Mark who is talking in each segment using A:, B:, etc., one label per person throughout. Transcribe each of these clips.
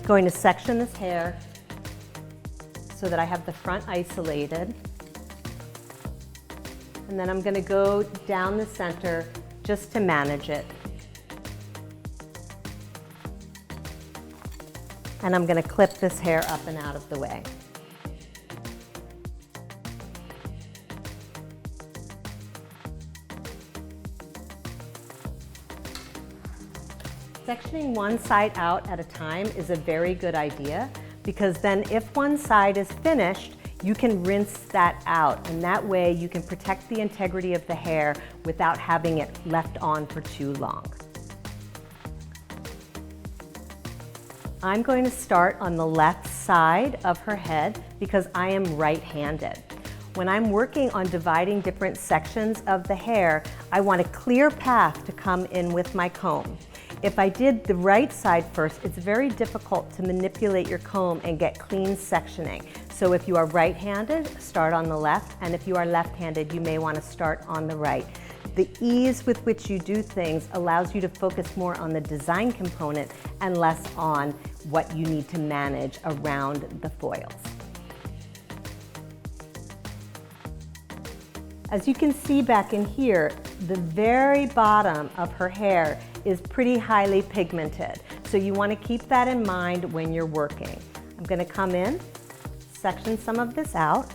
A: Going to section this hair so that I have the front isolated. And then I'm going to go down the center just to manage it. And I'm going to clip this hair up and out of the way. Sectioning one side out at a time is a very good idea, because then if one side is finished, you can rinse that out, and that way you can protect the integrity of the hair without having it left on for too long. I'm going to start on the left side of her head because I am right-handed. When I'm working on dividing different sections of the hair, I want a clear path to come in with my comb. If I did the right side first, it's very difficult to manipulate your comb and get clean sectioning. So if you are right-handed, start on the left, and if you are left-handed, you may want to start on the right. The ease with which you do things allows you to focus more on the design component and less on what you need to manage around the foils. As you can see back in here, the very bottom of her hair is pretty highly pigmented. So you want to keep that in mind when you're working. I'm going to come in, section some of this out,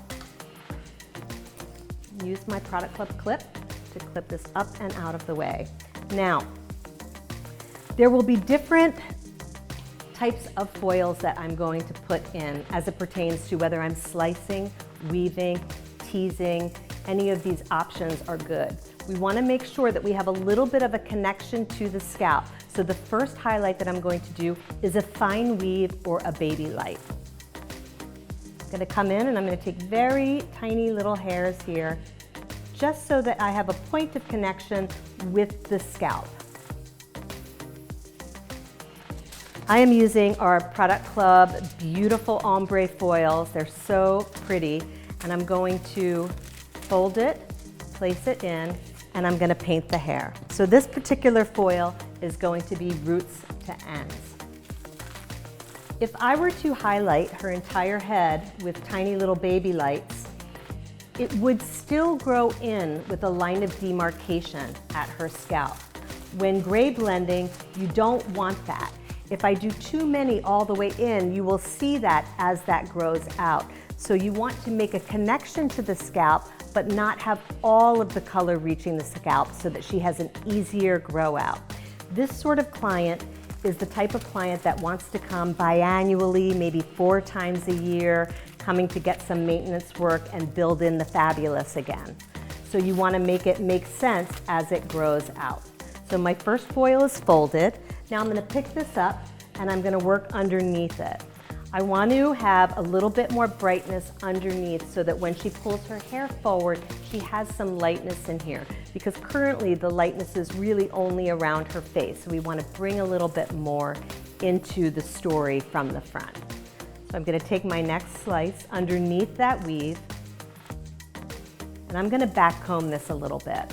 A: use my Product Club clip to clip this up and out of the way. Now, there will be different types of foils that I'm going to put in as it pertains to whether I'm slicing, weaving, teasing. Any of these options are good. We want to make sure that we have a little bit of a connection to the scalp. So the first highlight that I'm going to do is a fine weave or a baby light. I'm going to come in and I'm going to take very tiny little hairs here, just so that I have a point of connection with the scalp. I am using our Product Club beautiful ombre foils. They're so pretty, and I'm going to fold it, place it in, and I'm going to paint the hair. So this particular foil is going to be roots to ends. If I were to highlight her entire head with tiny little baby lights, it would still grow in with a line of demarcation at her scalp. When gray blending, you don't want that. If I do too many all the way in, you will see that as that grows out. So you want to make a connection to the scalp, but not have all of the color reaching the scalp so that she has an easier grow out. This sort of client is the type of client that wants to come biannually, maybe 4 times a year, coming to get some maintenance work and build in the fabulous again. So you want to make it make sense as it grows out. So my first foil is folded. Now I'm going to pick this up and I'm going to work underneath it. I want to have a little bit more brightness underneath so that when she pulls her hair forward, she has some lightness in here, because currently the lightness is really only around her face. So we want to bring a little bit more into the story from the front. So I'm going to take my next slice underneath that weave, and I'm going to back comb this a little bit.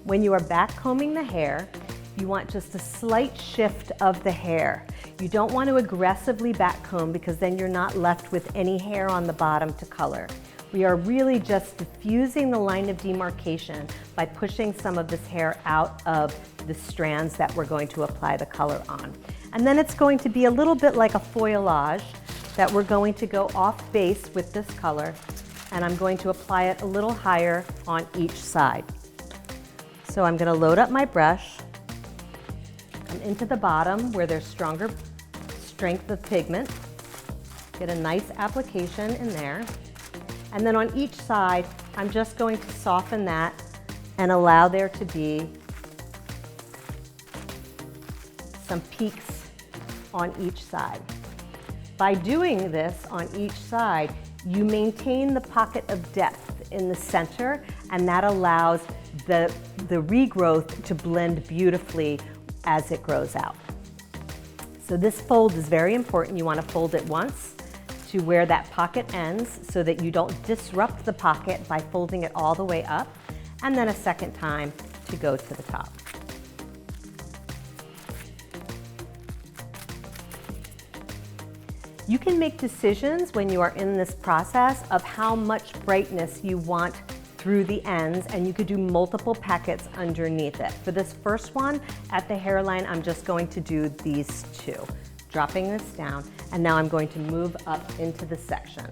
A: When you are back combing the hair, you want just a slight shift of the hair. You don't want to aggressively back comb, because then you're not left with any hair on the bottom to color. We are really just diffusing the line of demarcation by pushing some of this hair out of the strands that we're going to apply the color on. And then it's going to be a little bit like a foilage that we're going to go off base with this color, and I'm going to apply it a little higher on each side. So I'm going to load up my brush, come into the bottom where there's stronger strength of pigment, get a nice application in there, and then on each side I'm just going to soften that and allow there to be some peaks on each side. By doing this on each side, you maintain the pocket of depth in the center, and that allows the regrowth to blend beautifully as it grows out. So this fold is very important. You want to fold it once to where that pocket ends so that you don't disrupt the pocket by folding it all the way up, and then a second time to go to the top. You can make decisions when you are in this process of how much brightness you want through the ends, and you could do multiple packets underneath it. For this first one, at the hairline, I'm just going to do these two. Dropping this down, and now I'm going to move up into the section.